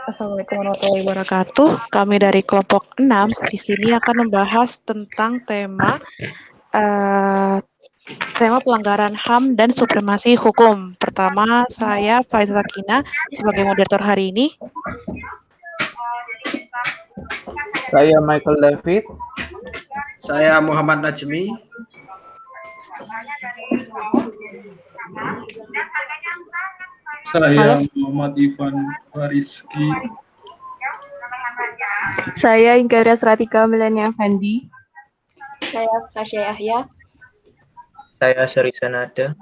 Assalamualaikum warahmatullahi wabarakatuh. Kami dari kelompok 6 di sini akan membahas tentang eh, tema pelanggaran HAM dan supremasi hukum. Pertama, saya Faiza Sakina sebagai moderator hari ini. Saya Michael David. Saya Muhammad Najmi. Saya Muhammad Ivan Fariski. Saya Ingkara Sratika Milenia Fandi. Saya Kasya Yahya. Saya Serisa Nada.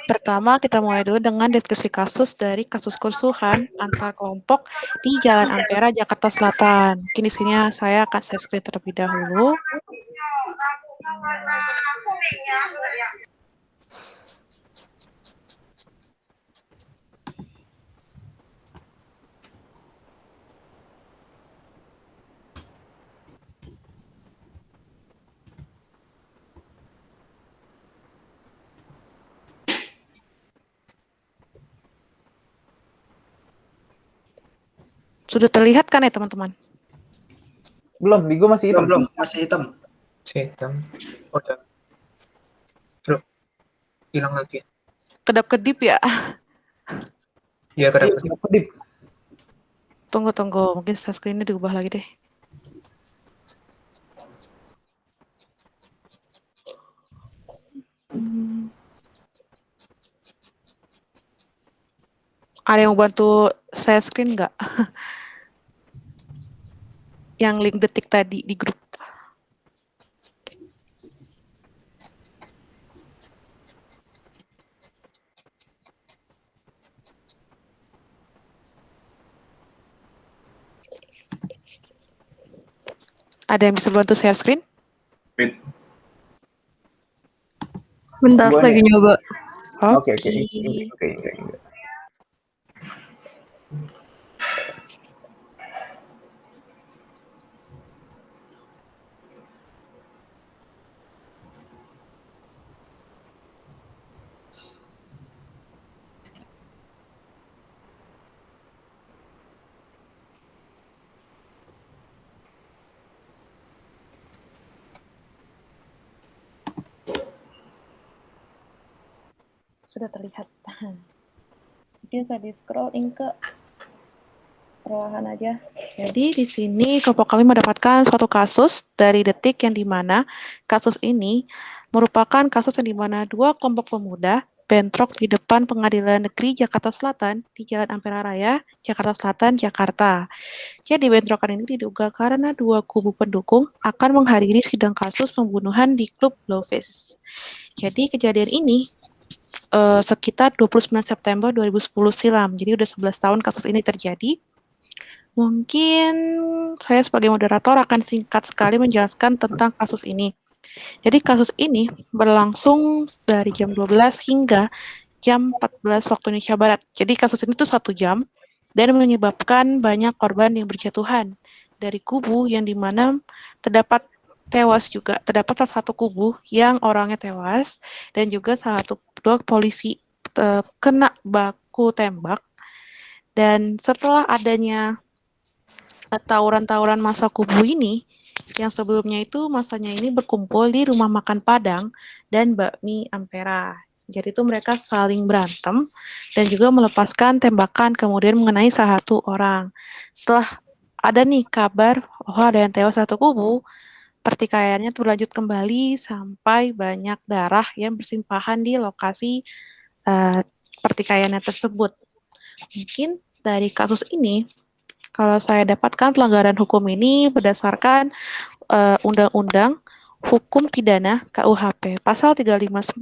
Pertama, kita mulai dulu dengan deskripsi kasus dari kasus kerusuhan antar kelompok di Jalan Ampera, Jakarta Selatan. Mungkin di sini saya akan share screen terlebih dahulu. Sudah terlihat kan ya teman-teman? Belum, di gue masih hitam. Belum, masih hitam. Hitam. Udah. Terus hilang lagi. Kedap-kedip ya? Iya, kedap-kedip. Tunggu. Mungkin screen-nya diubah lagi deh. Ada yang mau bantu saya screen nggak? Yang link detik tadi di grup. Ada yang bisa bantu share screen? Bentar, lagi nyoba. Oke. Enggak. Sudah terlihat. Mungkin saya di-scrolling ke perlahan aja. Jadi di sini kelompok kami mendapatkan suatu kasus dari Detik yang dimana kasus ini merupakan kasus yang dimana dua kelompok pemuda bentrok di depan Pengadilan Negeri Jakarta Selatan di Jalan Ampera Raya, Jakarta Selatan, Jakarta. Jadi bentrokan ini diduga karena dua kubu pendukung akan menghadiri sidang kasus pembunuhan di klub Blowfish. Jadi kejadian ini sekitar 29 September 2010 silam. Jadi udah 11 tahun kasus ini terjadi. Mungkin saya sebagai moderator akan singkat sekali menjelaskan tentang kasus ini. Jadi kasus ini berlangsung dari jam 12 hingga jam 14 waktu Indonesia Barat. Jadi kasus ini tuh 1 jam dan menyebabkan banyak korban yang berjatuhan dari kubu yang dimana terdapat salah satu kubu yang orangnya tewas dan juga dua polisi kena baku tembak. Dan setelah adanya tawuran-tawuran masa kubu ini, yang sebelumnya itu masanya ini berkumpul di rumah makan Padang dan bakmi Ampera. Jadi itu mereka saling berantem dan juga melepaskan tembakan kemudian mengenai salah satu orang. Setelah ada nih kabar ada yang tewas satu kubu, pertikaiannya berlanjut kembali sampai banyak darah yang bersimpahan di lokasi pertikaiannya tersebut. Mungkin dari kasus ini, kalau saya dapatkan pelanggaran hukum ini berdasarkan Undang-Undang Hukum Pidana KUHP Pasal 359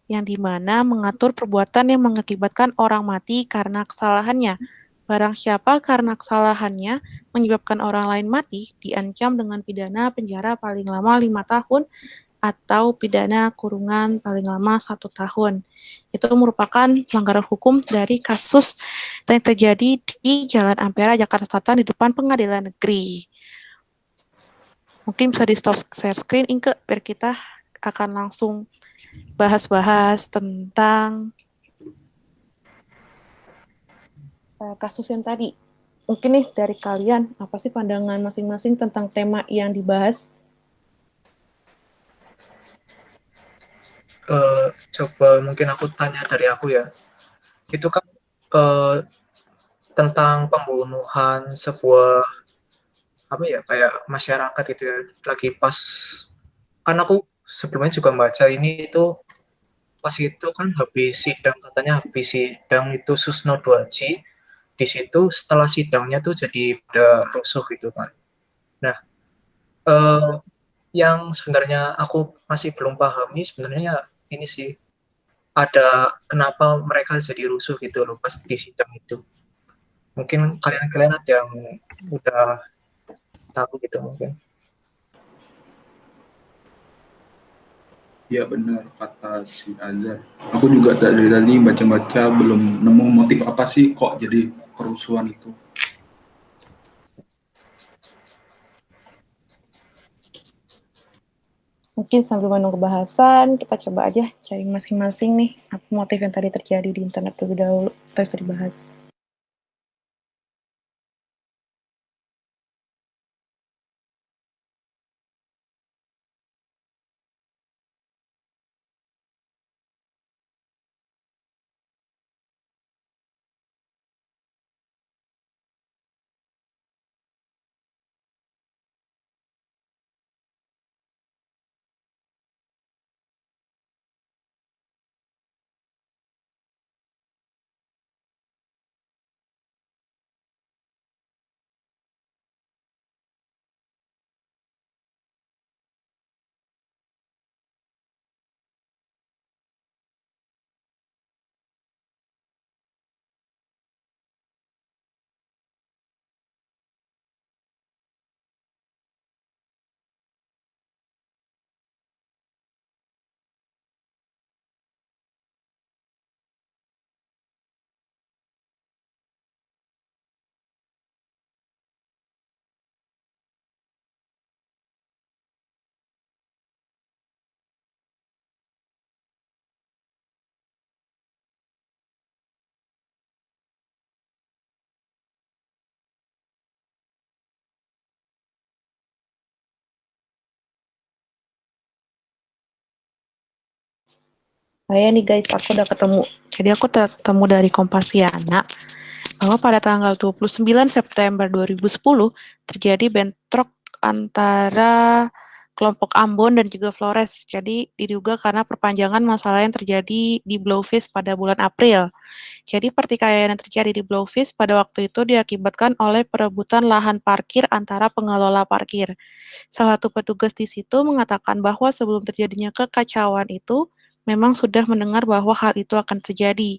yang dimana mengatur perbuatan yang mengakibatkan orang mati karena kesalahannya. Barang siapa karena kesalahannya menyebabkan orang lain mati diancam dengan pidana penjara paling lama 5 tahun atau pidana kurungan paling lama 1 tahun. Itu merupakan pelanggaran hukum dari kasus yang terjadi di Jalan Ampera, Jakarta Selatan di depan Pengadilan Negeri. Mungkin bisa di stop share screen, Inke, biar kita akan langsung bahas-bahas tentang kasus yang tadi. Mungkin nih dari kalian, apa sih pandangan masing-masing tentang tema yang dibahas? Coba mungkin aku tanya dari aku ya. Itu kan tentang pembunuhan sebuah apa ya kayak masyarakat gitu ya. Lagi pas kan aku sebelumnya juga baca ini itu pas itu kan habis sidang katanya habis sidang itu Susno 2J di situ setelah sidangnya tuh jadi udah rusuh gitu kan. Nah, yang sebenarnya aku masih belum pahami sebenarnya ini sih ada kenapa mereka jadi rusuh gitu loh pas di sidang itu. Mungkin kalian ada yang udah tahu gitu mungkin. Ya benar kata si Azhar. Aku juga dari tadi baca-baca belum nemu motif apa sih kok jadi kerusuhan itu. Mungkin sambil menunggu bahasan, kita coba aja cari masing-masing nih, apa motif yang tadi terjadi di internet terlebih dahulu, terus dibahas. Saya nih guys, aku udah ketemu. Jadi aku ketemu dari Kompasiana bahwa pada tanggal 29 September 2010 terjadi bentrok antara kelompok Ambon dan juga Flores. Jadi diduga karena perpanjangan masalah yang terjadi di Blowfish pada bulan April. Jadi pertikaian yang terjadi di Blowfish pada waktu itu diakibatkan oleh perebutan lahan parkir antara pengelola parkir. Salah satu petugas di situ mengatakan bahwa sebelum terjadinya kekacauan itu, memang sudah mendengar bahwa hal itu akan terjadi.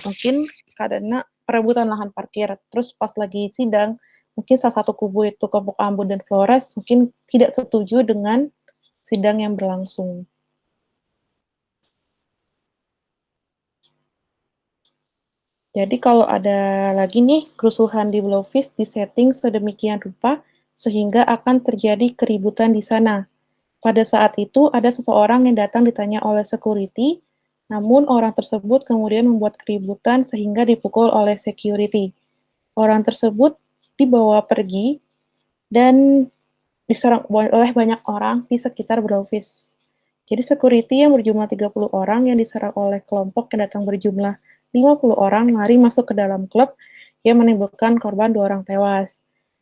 Mungkin karena perebutan lahan parkir, terus pas lagi sidang, mungkin salah satu kubu itu kelompok Ambon dan Flores mungkin tidak setuju dengan sidang yang berlangsung. Jadi kalau ada lagi nih kerusuhan di Blowfish disetting sedemikian rupa sehingga akan terjadi keributan di sana. Pada saat itu, ada seseorang yang datang ditanya oleh security, namun orang tersebut kemudian membuat keributan sehingga dipukul oleh security. Orang tersebut dibawa pergi dan diserang oleh banyak orang di sekitar Blowfish. Jadi security yang berjumlah 30 orang yang diserang oleh kelompok yang datang berjumlah 50 orang lari masuk ke dalam klub yang menimbulkan korban 2 orang tewas.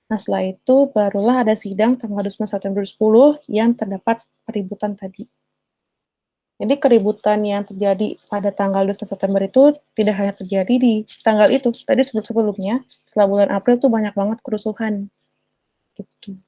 Nah, setelah itu barulah ada sidang tanggal 29 September 2010 yang terdapat keributan tadi. Jadi keributan yang terjadi pada tanggal 29 September itu tidak hanya terjadi di tanggal itu, tadi sebelumnya, setelah bulan April tuh banyak banget kerusuhan. Gitu.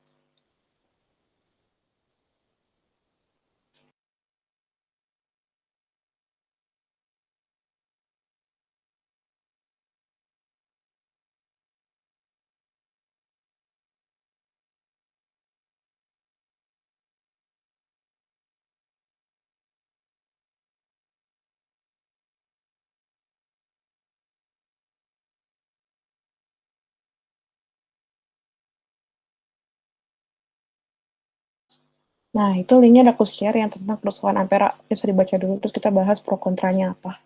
Nah, itu linknya ada aku share yang tentang kerusuhan Ampera. Bisa dibaca dulu, terus kita bahas pro kontranya apa.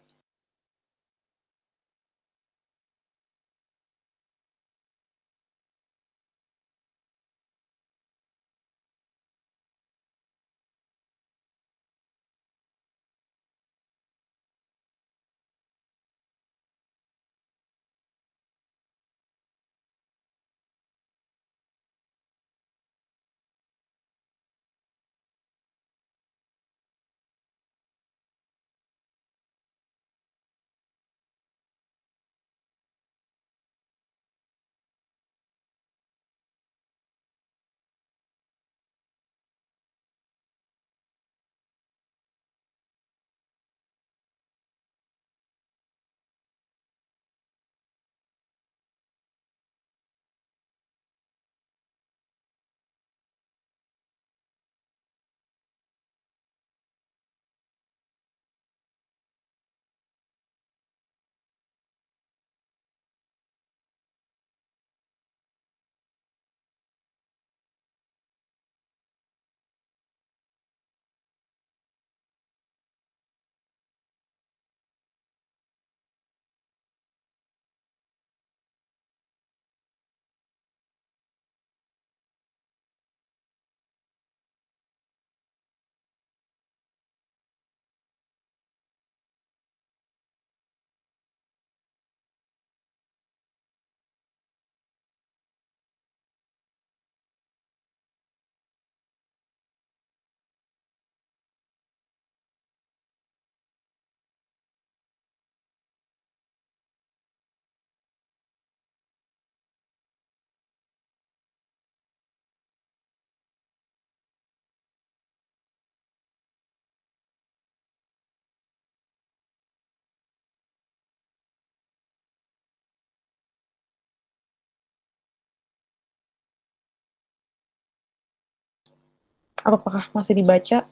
Apakah masih dibaca?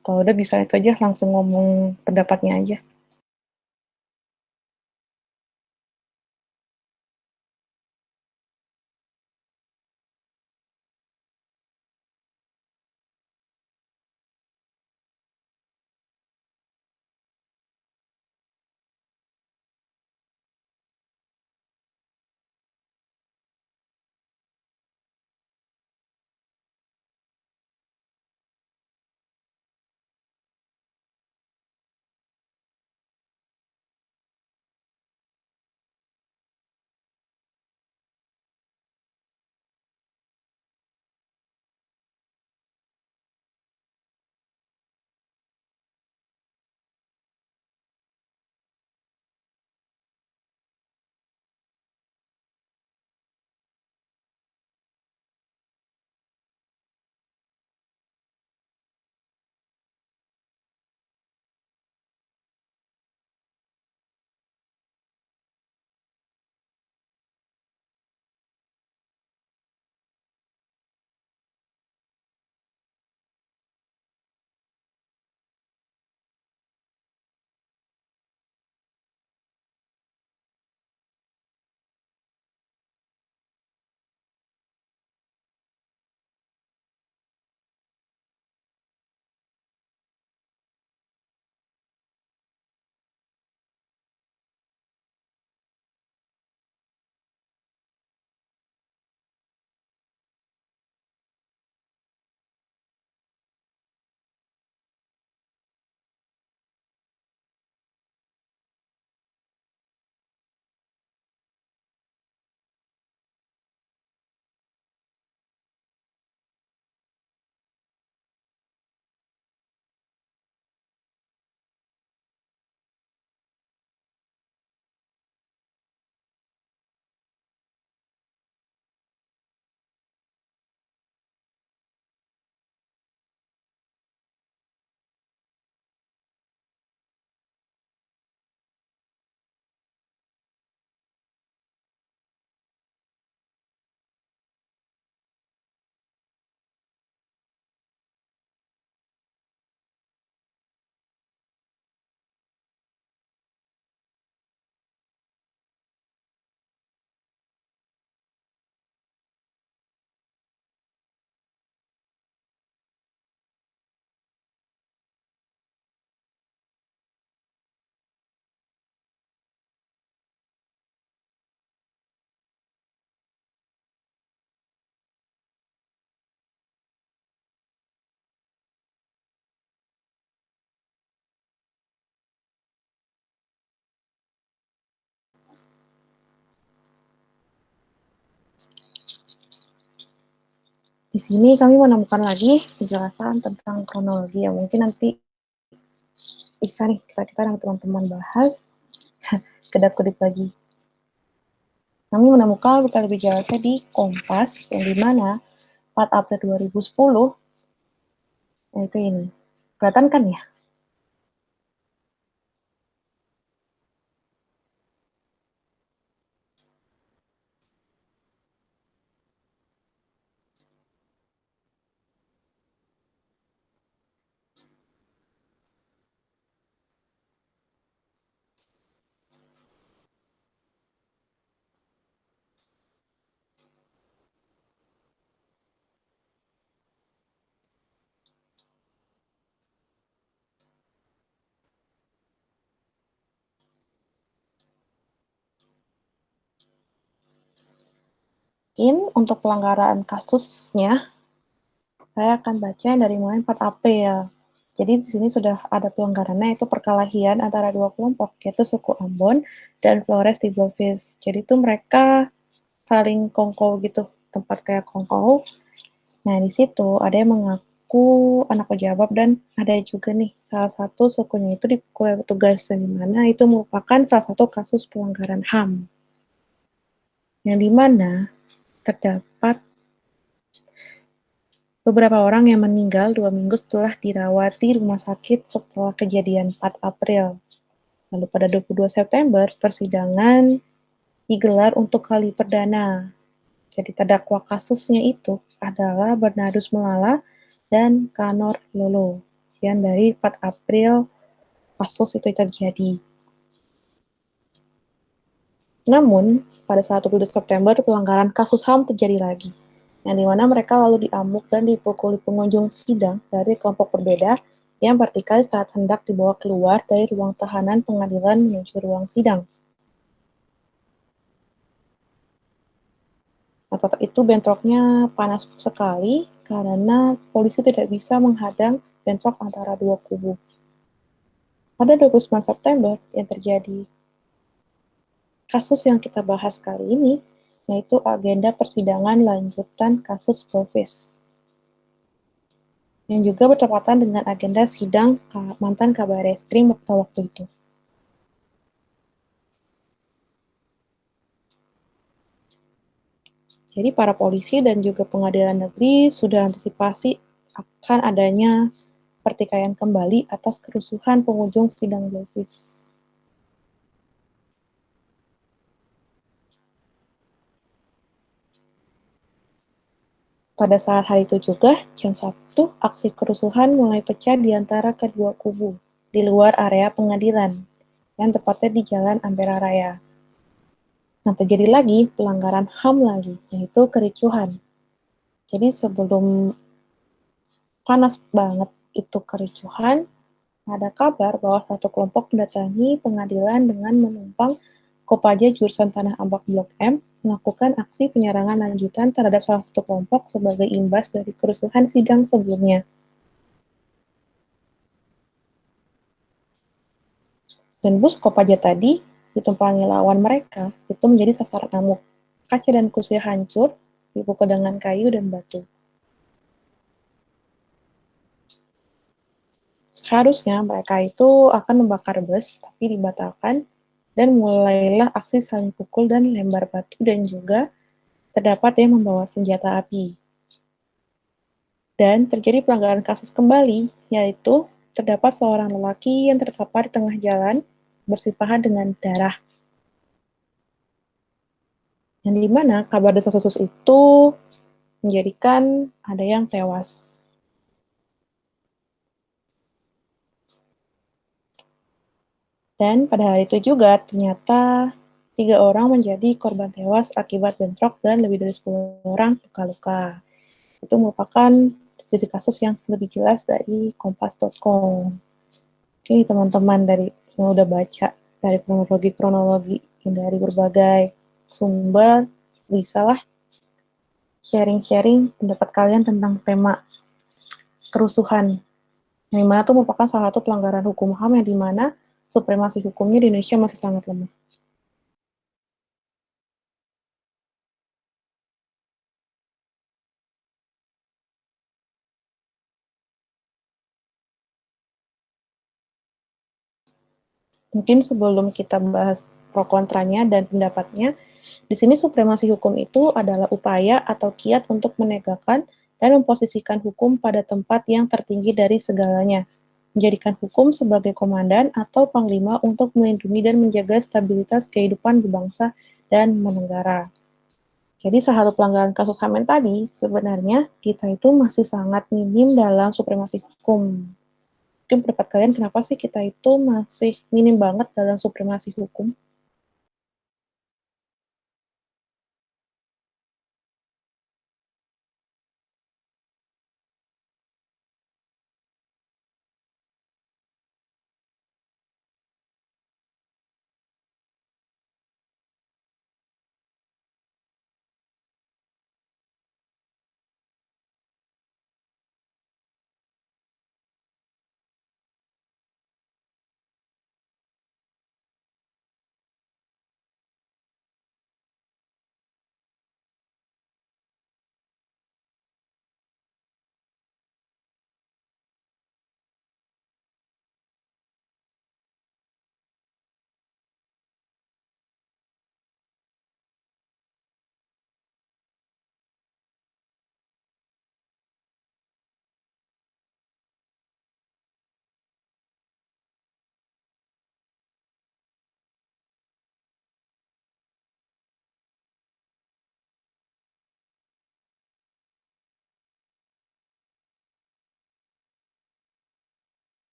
Kalau udah bisa itu aja, langsung ngomong pendapatnya aja. Di sini kami menemukan lagi penjelasan tentang kronologi yang mungkin nanti bisa nih kita dengan teman-teman bahas kedap-kedip lagi. Kami menemukan berita lebih jelasnya di Kompas, yang dimana 4 April 2010, yaitu ini. Kelihatan kan ya? Mungkin untuk pelanggaran kasusnya, saya akan baca dari mulai 4 April. Jadi di sini sudah ada pelanggarannya, yaitu perkelahian antara dua kelompok, yaitu suku Ambon dan Flores di Bolvis. Jadi itu mereka saling kongkow gitu, tempat kayak kongkow. Nah, di situ ada yang mengaku anak pejabat dan ada juga nih salah satu sukunya itu dipukul petugas, di mana itu merupakan salah satu kasus pelanggaran HAM. Yang dimana terdapat beberapa orang yang meninggal 2 minggu setelah dirawat di rumah sakit setelah kejadian 4 April. Lalu pada 22 September, persidangan digelar untuk kali perdana. Jadi terdakwa kasusnya itu adalah Bernardus Melala dan Kanor Lolo yang dari 4 April kasus itu terjadi. Namun, pada 1 September pelanggaran kasus HAM terjadi lagi, yang dimana mereka lalu diamuk dan dipukuli pengunjung sidang dari kelompok berbeda yang bertikai saat hendak dibawa keluar dari ruang tahanan pengadilan menuju ruang sidang. Nah, saat itu bentroknya panas sekali karena polisi tidak bisa menghadang bentrok antara dua kubu. Pada 29 September yang terjadi kasus yang kita bahas kali ini, yaitu agenda persidangan lanjutan kasus Provis, yang juga bertepatan dengan agenda sidang mantan Kabar Reskrim pada waktu itu. Jadi para polisi dan juga pengadilan negeri sudah antisipasi akan adanya pertikaian kembali atas kerusuhan pengunjung sidang Provis. Pada saat hari itu juga, jam 1, aksi kerusuhan mulai pecah di antara kedua kubu, di luar area pengadilan, yang tepatnya di Jalan Ampera Raya. Nah, terjadi lagi pelanggaran HAM lagi, yaitu kericuhan. Jadi sebelum panas banget itu kericuhan, ada kabar bahwa satu kelompok mendatangi pengadilan dengan menumpang Kopaja jurusan Tanah Abang Blok M melakukan aksi penyerangan lanjutan terhadap salah satu kelompok sebagai imbas dari kerusuhan sidang sebelumnya. Dan bus Kopaja tadi ditumpangi lawan mereka itu menjadi sasaran amuk. Kaca dan kursi hancur, dipukul dengan kayu dan batu. Seharusnya mereka itu akan membakar bus, tapi dibatalkan, dan mulailah aksi saling pukul dan lempar batu, dan juga terdapat yang membawa senjata api. Dan terjadi pelanggaran kasus kembali, yaitu terdapat seorang lelaki yang terkapar di tengah jalan, bersimpahan dengan darah. Yang dimana kabar desas-desus itu menjadikan ada yang tewas. Dan pada hari itu juga ternyata 3 orang menjadi korban tewas akibat bentrok dan lebih dari 10 orang luka-luka. Itu merupakan sisi kasus yang lebih jelas dari kompas.com. Oke, teman-teman dari yang udah baca dari kronologi dari berbagai sumber, bisalah sharing-sharing pendapat kalian tentang tema kerusuhan. Yang dimana itu merupakan salah satu pelanggaran hukum HAM yang dimana supremasi hukumnya di Indonesia masih sangat lemah. Mungkin sebelum kita bahas pro kontranya dan pendapatnya, di sini supremasi hukum itu adalah upaya atau kiat untuk menegakkan dan memposisikan hukum pada tempat yang tertinggi dari segalanya, menjadikan hukum sebagai komandan atau panglima untuk melindungi dan menjaga stabilitas kehidupan berbangsa dan bernegara. Jadi salah satu pelanggaran kasus HAM tadi, sebenarnya kita itu masih sangat minim dalam supremasi hukum. Mungkin pendapat kalian kenapa sih kita itu masih minim banget dalam supremasi hukum?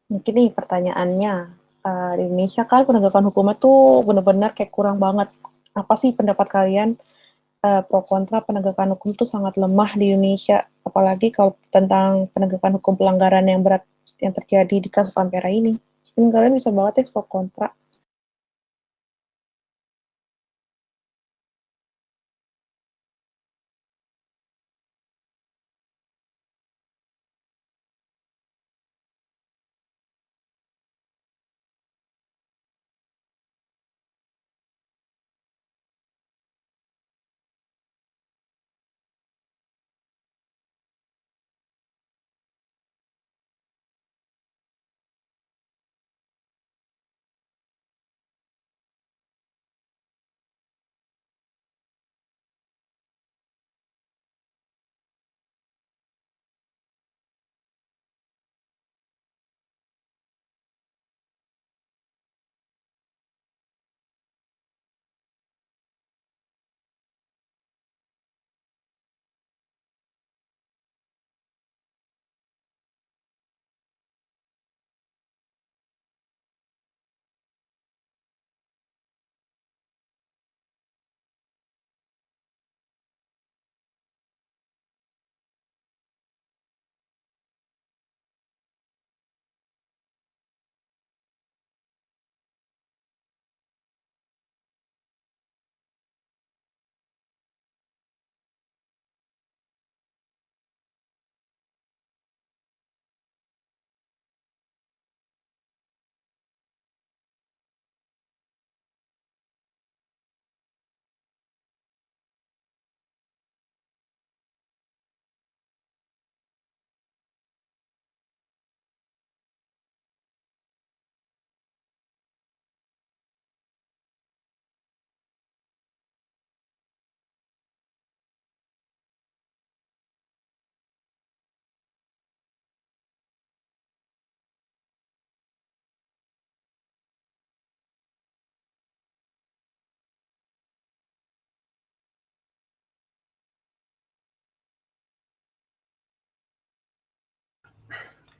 Mungkin nih pertanyaannya, di Indonesia kan penegakan hukumnya tuh benar-benar kayak kurang banget. Apa sih pendapat kalian pro kontra penegakan hukum tuh sangat lemah di Indonesia, apalagi kalau tentang penegakan hukum pelanggaran yang berat yang terjadi di kasus Ampera ini. Mungkin kalian bisa banget ya pro kontra.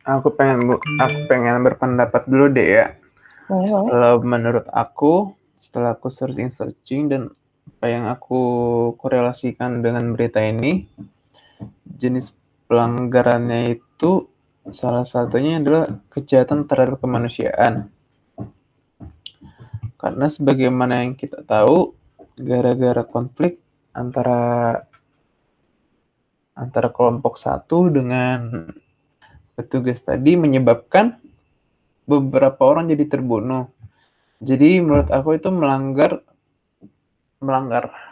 Aku pengen berpendapat dulu deh ya. Boleh. Kalau menurut aku, setelah aku searching dan apa yang aku korelasikan dengan berita ini, jenis pelanggarannya itu salah satunya adalah kejahatan terhadap kemanusiaan. Karena sebagaimana yang kita tahu, gara-gara konflik antara kelompok satu dengan petugas tadi menyebabkan beberapa orang jadi terbunuh. Jadi menurut aku itu melanggar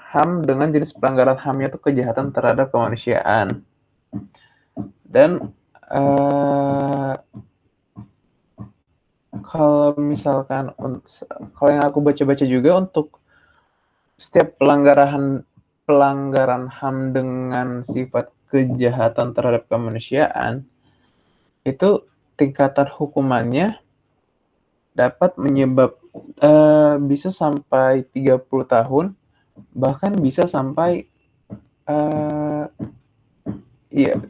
HAM dengan jenis pelanggaran HAM-nya itu kejahatan terhadap kemanusiaan. Dan kalau misalkan kalau yang aku baca-baca juga untuk setiap pelanggaran HAM dengan sifat kejahatan terhadap kemanusiaan itu tingkatan hukumannya dapat bisa sampai 30 tahun, bahkan bisa sampai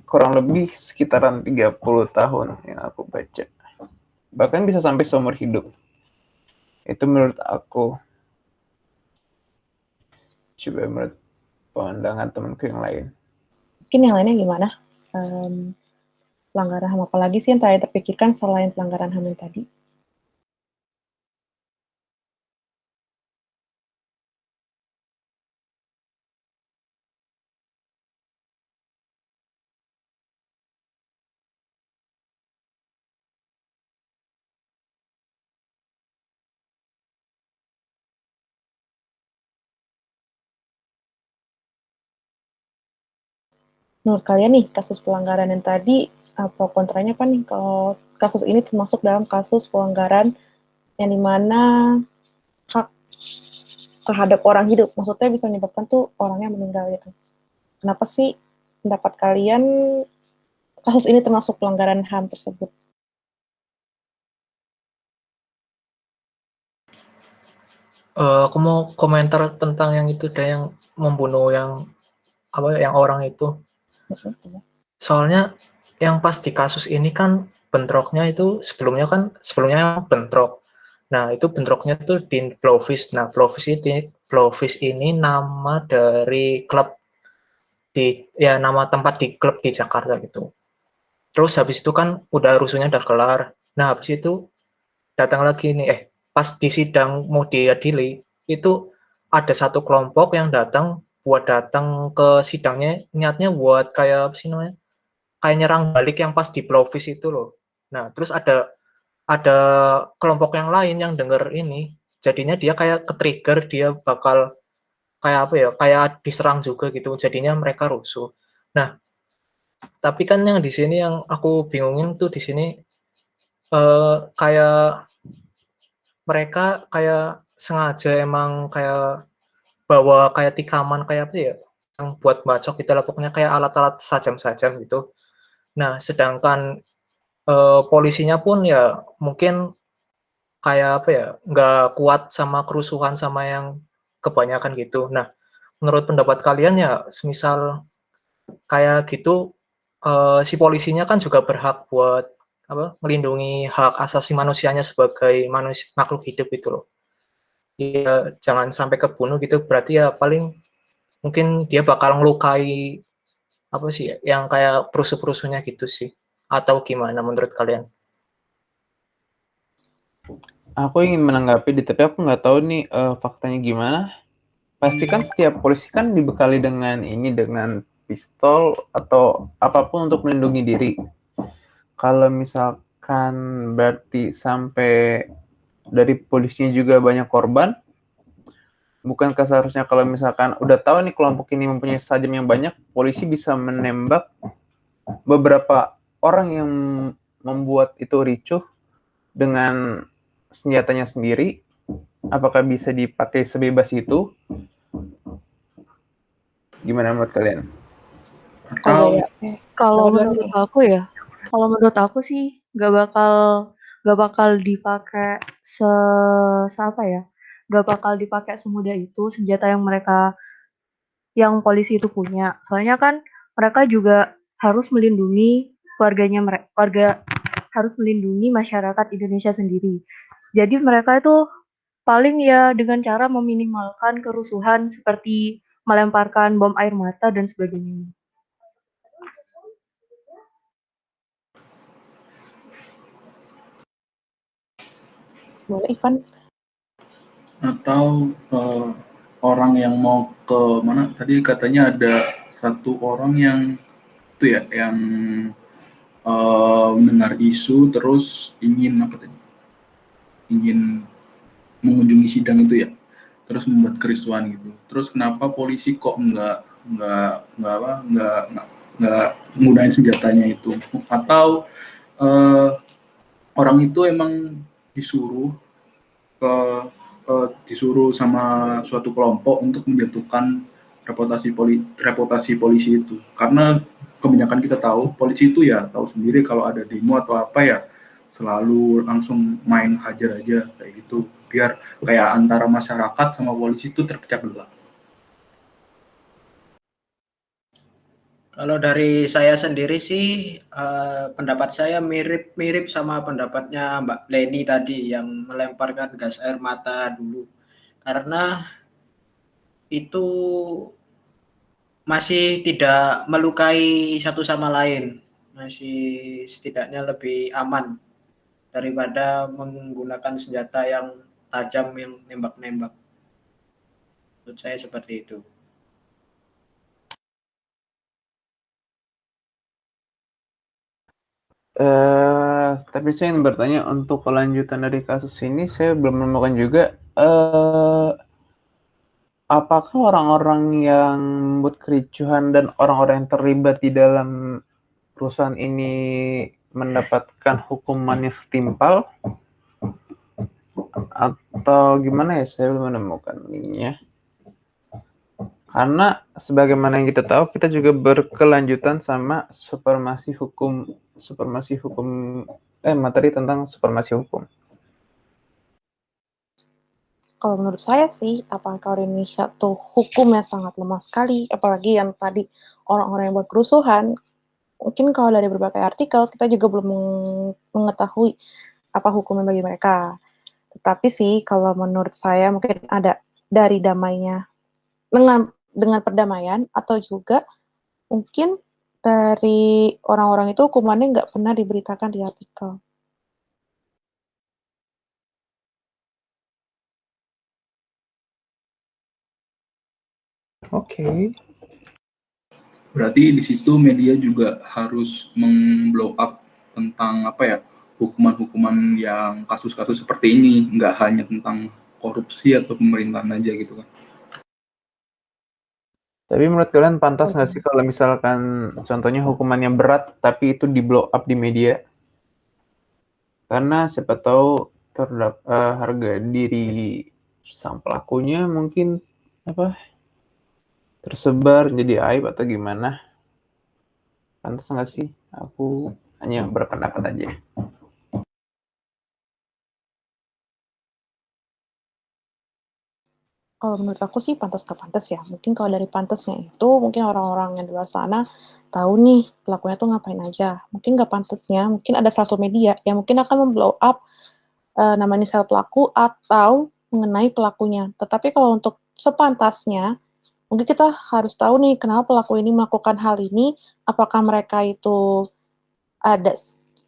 kurang lebih sekitaran 30 tahun yang aku baca. Bahkan bisa sampai seumur hidup. Itu menurut aku. Coba menurut pandangan temanku yang lain. Mungkin yang lainnya gimana? Pelanggaran HAM apa lagi sih yang tadi terpikirkan selain pelanggaran HAM yang tadi? Menurut kalian nih, kasus pelanggaran yang tadi, apa kontranya apa nih kalau kasus ini termasuk dalam kasus pelanggaran yang dimana hak terhadap orang hidup, maksudnya bisa menyebabkan tuh orangnya meninggal gitu. Kenapa sih pendapat kalian kasus ini termasuk pelanggaran HAM tersebut? Aku mau komentar tentang yang itu deh, yang membunuh yang orang itu. Soalnya yang pas di kasus ini kan bentroknya itu sebelumnya bentrok. Nah, itu bentroknya tuh di Blowfish. Nah, Blowfish ini nama dari klub nama tempat di klub di Jakarta gitu. Terus habis itu kan udah rusuhnya udah kelar. Nah, habis itu datang lagi nih, pas di sidang mau diadili, itu ada satu kelompok yang datang ke sidangnya, niatnya buat kayak apa sih namanya, kayak nyerang balik yang pas di Blowfish itu loh. Nah, terus ada kelompok yang lain yang denger ini, jadinya dia kayak ke-trigger, dia bakal kayak apa ya, kayak diserang juga gitu, jadinya mereka rusuh. Nah, tapi kan yang di sini yang aku bingungin tuh di sini, kayak mereka kayak sengaja emang kayak bawa kayak tikaman kayak apa ya, yang buat bacok gitu lah, pokoknya kayak alat-alat sajam-sajam gitu. Nah, sedangkan polisinya pun ya mungkin kayak apa ya, nggak kuat sama kerusuhan sama yang kebanyakan gitu. Nah, menurut pendapat kalian ya, semisal kayak gitu, si polisinya kan juga berhak buat apa, melindungi hak asasi manusianya sebagai makhluk hidup gitu loh. Ya jangan sampai kebunuh gitu, berarti ya paling mungkin dia bakal ngelukai apa sih ya, yang kayak perusuh-perusuhnya gitu sih. Atau gimana menurut kalian? Aku ingin menanggapi, tapi aku nggak tahu nih faktanya gimana. Pasti kan setiap polisi kan dibekali dengan pistol atau apapun untuk melindungi diri. Kalau misalkan berarti sampai dari polisinya juga banyak korban, bukankah seharusnya kalau misalkan udah tahu nih kelompok ini mempunyai sajam yang banyak, polisi bisa menembak beberapa orang yang membuat itu ricuh dengan senjatanya sendiri? Apakah bisa dipakai sebebas itu? Gimana menurut kalian? Kalau Atau ya, Kalau Siapa duluan menurut nih? aku ya, kalau menurut aku sih nggak bakal dipakai apa ya, nggak bakal dipakai semudah itu senjata yang polisi itu punya. Soalnya kan mereka juga harus melindungi warga harus melindungi masyarakat Indonesia sendiri. Jadi mereka itu paling ya dengan cara meminimalkan kerusuhan seperti melemparkan bom air mata dan sebagainya. Boleh Ivan? atau orang yang mau ke mana tadi katanya ada satu orang yang itu ya yang mendengar isu terus ingin apa tadi, ingin mengunjungi sidang itu ya, terus membuat kerusuhan gitu. Terus kenapa polisi kok nggak menggunakan senjatanya itu? Atau eh, orang itu emang disuruh ke disuruh sama suatu kelompok untuk menjatuhkan reputasi polisi itu, karena kebanyakan kita tahu polisi itu ya tahu sendiri kalau ada demo atau apa ya selalu langsung main hajar aja kayak gitu, biar kayak antara masyarakat sama polisi itu terpecah belah. Kalau dari saya sendiri sih, pendapat saya mirip-mirip sama pendapatnya Mbak Leni tadi yang melemparkan gas air mata dulu. Karena itu masih tidak melukai satu sama lain, masih setidaknya lebih aman daripada menggunakan senjata yang tajam yang nembak-nembak. Menurut saya seperti itu. Tapi saya ingin bertanya, untuk kelanjutan dari kasus ini saya belum menemukan juga apakah orang-orang yang membuat kericuhan dan orang-orang yang terlibat di dalam perusahaan ini mendapatkan hukuman yang setimpal atau gimana ya, saya belum menemukan linknya. Karena sebagaimana yang kita tahu, kita juga berkelanjutan sama materi tentang supremasi hukum. Kalau menurut saya sih, apakah Indonesia tuh hukumnya sangat lemah sekali, apalagi yang tadi orang-orang yang buat kerusuhan, mungkin kalau dari berbagai artikel kita juga belum mengetahui apa hukumnya bagi mereka. Tetapi sih kalau menurut saya mungkin ada dari damainya dengan perdamaian atau juga mungkin dari orang-orang itu hukumannya nggak pernah diberitakan di artikel. Oke. Berarti di situ media juga harus meng-blow up tentang apa ya, hukuman-hukuman yang kasus-kasus seperti ini, nggak hanya tentang korupsi atau pemerintahan aja gitu kan. Tapi menurut kalian pantas nggak sih kalau misalkan contohnya hukumannya berat tapi itu di blow up di media? Karena siapa tahu harga diri sang pelakunya mungkin tersebar jadi aib atau gimana? Pantas nggak sih? Aku hanya berpendapat aja. Kalau menurut aku sih pantas ke pantas ya. Mungkin kalau dari pantasnya itu, mungkin orang-orang yang di luar sana tahu nih pelakunya tuh ngapain aja. Mungkin nggak pantasnya, mungkin ada satu media yang mungkin akan memblow up nama inisial pelaku atau mengenai pelakunya. Tetapi kalau untuk sepantasnya, mungkin kita harus tahu nih kenapa pelaku ini melakukan hal ini, apakah mereka itu ada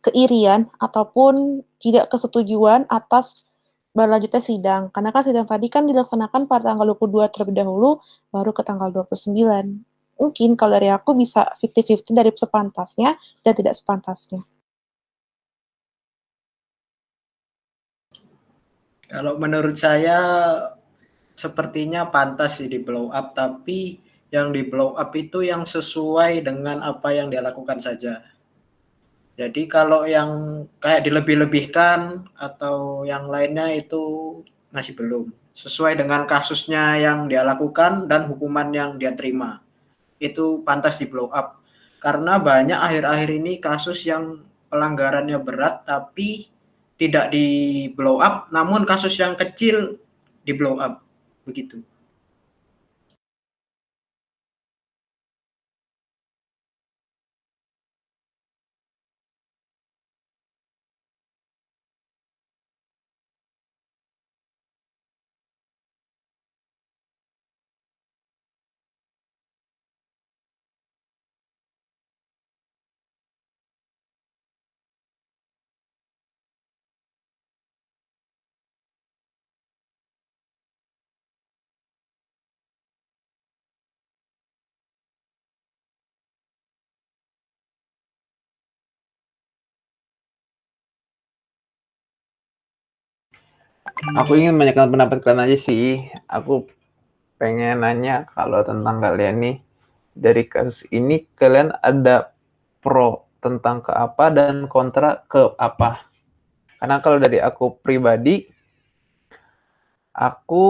keirian ataupun tidak kesetujuan atas berlanjutnya sidang. Karena kan sidang tadi kan dilaksanakan pada tanggal 22 terlebih dahulu, baru ke tanggal 29. Mungkin kalau dari aku bisa 50-50 dari sepantasnya dan tidak sepantasnya. Kalau menurut saya sepertinya pantas sih di blow up, tapi yang di blow up itu yang sesuai dengan apa yang dia lakukan saja. Jadi kalau yang kayak dilebih-lebihkan atau yang lainnya itu masih belum. Sesuai dengan kasusnya yang dia lakukan dan hukuman yang dia terima. Itu pantas di blow up. Karena banyak akhir-akhir ini kasus yang pelanggarannya berat tapi tidak di blow up, namun kasus yang kecil di blow up. Begitu. Aku ingin menanyakan pendapat kalian aja sih. Aku pengen nanya kalau tentang kalian nih, dari kasus ini kalian ada pro tentang ke apa dan kontra ke apa? Karena kalau dari aku pribadi, aku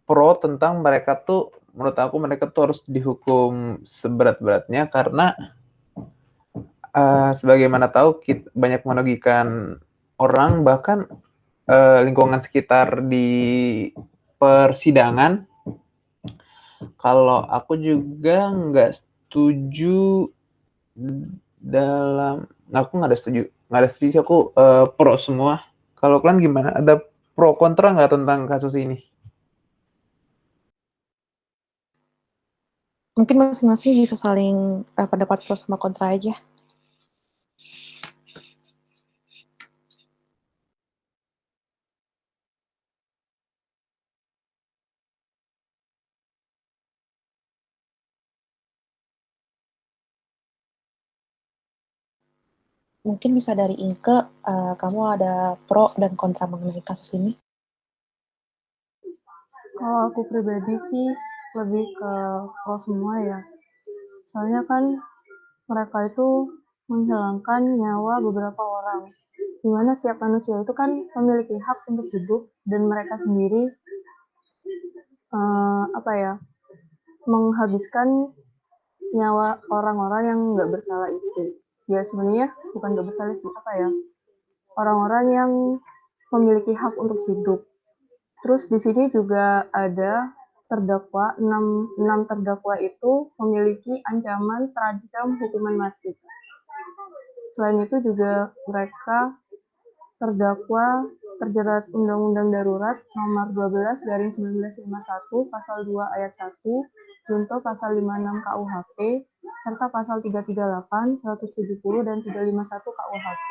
pro tentang menurut aku mereka tuh harus dihukum seberat-beratnya karena sebagaimana tahu banyak merugikan orang, bahkan lingkungan sekitar di persidangan. Kalau aku juga nggak setuju aku nggak ada setuju sih, aku pro semua. Kalau kalian gimana? Ada pro kontra nggak tentang kasus ini? Mungkin masing-masing bisa saling pendapat pro sama kontra aja. Mungkin bisa dari Inke, kamu ada pro dan kontra mengenai kasus ini? Kalau aku pribadi sih lebih ke pro semua ya. Soalnya kan mereka itu menghilangkan nyawa beberapa orang. Dimana setiap manusia itu kan memiliki hak untuk hidup dan mereka sendiri menghabiskan nyawa orang-orang yang nggak bersalah itu. Ya sebenarnya bukan nggak bersalah sih, orang-orang yang memiliki hak untuk hidup. Terus di sini juga ada terdakwa, 6 terdakwa itu memiliki ancaman terancam hukuman mati. Selain itu juga mereka terdakwa terjerat Undang-Undang Darurat Nomor 12/1951 Pasal 2 Ayat 1, junto Pasal 56 KUHP, serta Pasal 338, 170, dan 351 KUHP.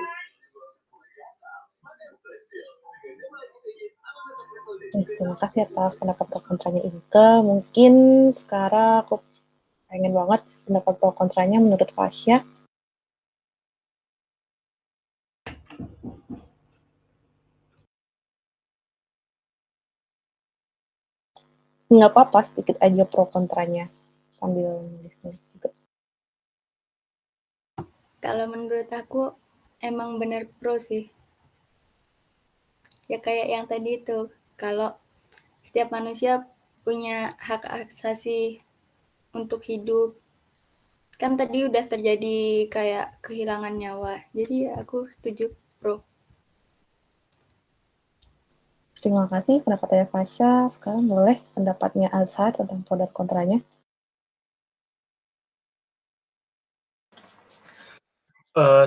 Terima kasih atas pendapat pro kontranya Inke. Mungkin sekarang aku pengen banget pendapat pro kontranya menurut Fasya. Nggak apa-apa, sedikit aja pro kontranya sambil nulis juga. Kalau menurut aku emang benar pro sih. Ya kayak yang tadi itu, kalau setiap manusia punya hak asasi untuk hidup. Kan tadi udah terjadi kayak kehilangan nyawa. Jadi ya aku setuju pro. Terima kasih pendapatnya Fasya. Sekarang boleh pendapatnya Azhar tentang pro dan kontranya.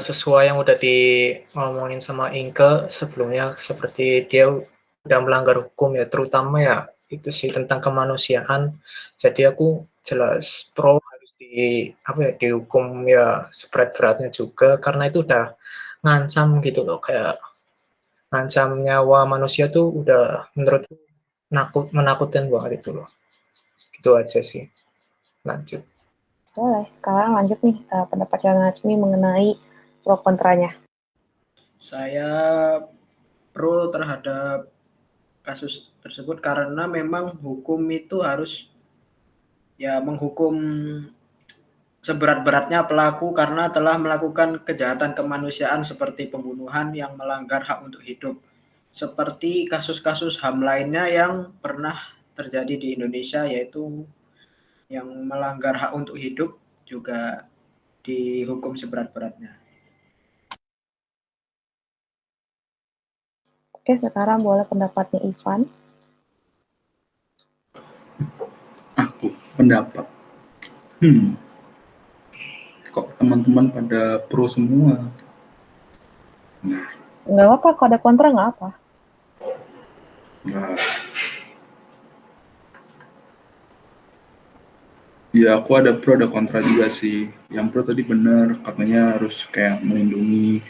Sesuai yang udah ngomongin sama Inke sebelumnya, seperti dia udah melanggar hukum ya, terutama ya itu sih tentang kemanusiaan. Jadi aku jelas pro harus dihukum ya seberat-beratnya juga, karena itu udah ngancam gitu loh, kayak ngancam nyawa manusia tuh udah menurutku menakutkan banget itu loh. Gitu aja sih. Lanjut. Boleh, sekarang lanjut nih pendapatnya Najmi mengenai pro kontranya. Saya pro terhadap kasus tersebut karena memang hukum itu harus ya menghukum seberat-beratnya pelaku karena telah melakukan kejahatan kemanusiaan seperti pembunuhan yang melanggar hak untuk hidup. Seperti kasus-kasus HAM lainnya yang pernah terjadi di Indonesia, yaitu yang melanggar hak untuk hidup juga dihukum seberat-beratnya. Oke, sekarang boleh pendapatnya Ivan. Aku pendapat. Kok teman-teman pada pro semua? Nggak apa-apa, kalau ada kontra nggak apa. Nah, ya aku ada pro ada kontra juga sih. Yang pro tadi benar, katanya harus kayak melindungi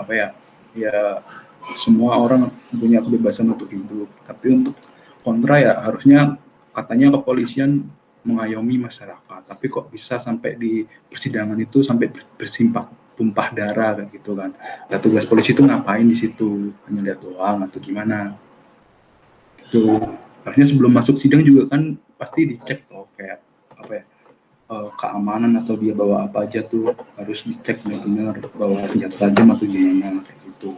apa ya? Ya semua orang punya kebebasan untuk hidup. Tapi untuk kontra ya harusnya katanya kepolisian mengayomi masyarakat. Tapi kok bisa sampai di persidangan itu sampai bersimpah tumpah darah kayak gitu kan. Nah, tugas polisi itu ngapain di situ? Hanya lihat doang atau gimana? Itu harusnya sebelum masuk sidang juga kan pasti dicek loh, kayak apa ya, keamanan atau dia bawa apa aja tuh harus dicek benar-benar, bawa senjata tajam atau gimana kayak gitu.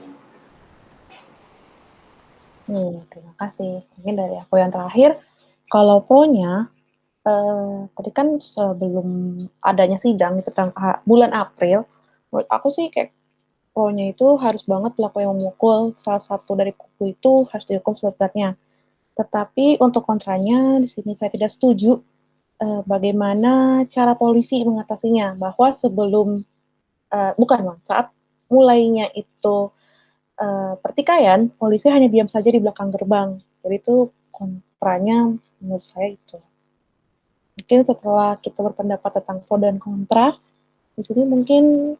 Terima kasih. Mungkin dari aku yang terakhir, kalau pro-nya, tadi kan sebelum adanya sidang di bulan April, menurut aku sih kayak pro-nya itu harus banget pelaku yang memukul salah satu dari kubu itu harus dihukum seberat-beratnya. Tetapi untuk kontranya, di sini saya tidak setuju bagaimana cara polisi mengatasinya, bahwa sebelum, saat mulainya itu pertikaian, polisi hanya diam saja di belakang gerbang. Jadi itu kontranya menurut saya itu. Mungkin setelah kita berpendapat tentang pro dan kontra, di sini mungkin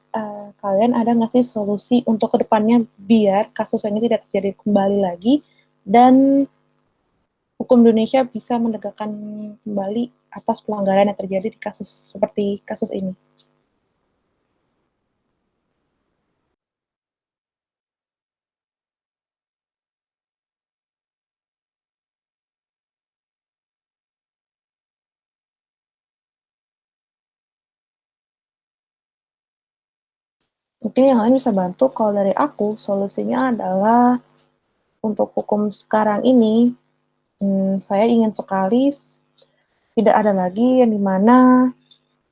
kalian ada nggak sih solusi untuk kedepannya biar kasus ini tidak terjadi kembali lagi dan hukum Indonesia bisa menegakkan kembali atas pelanggaran yang terjadi di kasus seperti kasus ini. Mungkin yang lain bisa bantu. Kalau dari aku, solusinya adalah untuk hukum sekarang ini, saya ingin sekali tidak ada lagi yang dimana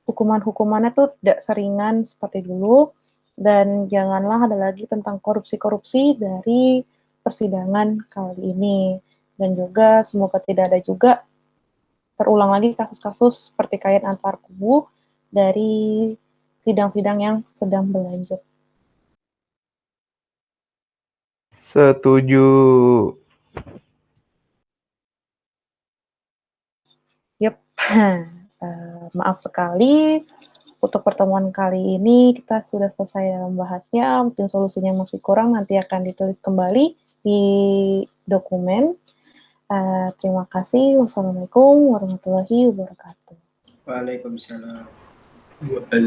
hukuman-hukumannya tuh tidak seringan seperti dulu, dan janganlah ada lagi tentang korupsi-korupsi dari persidangan kali ini. Dan juga semoga tidak ada juga terulang lagi kasus-kasus pertikaian antar kubu dari sidang-sidang yang sedang berlanjut. Setuju. Yep. Maaf sekali, untuk pertemuan kali ini kita sudah selesai dalam bahasnya. Mungkin solusinya masih kurang, nanti akan ditulis kembali di dokumen. Terima kasih. Wassalamualaikum warahmatullahi wabarakatuh. Waalaikumsalam.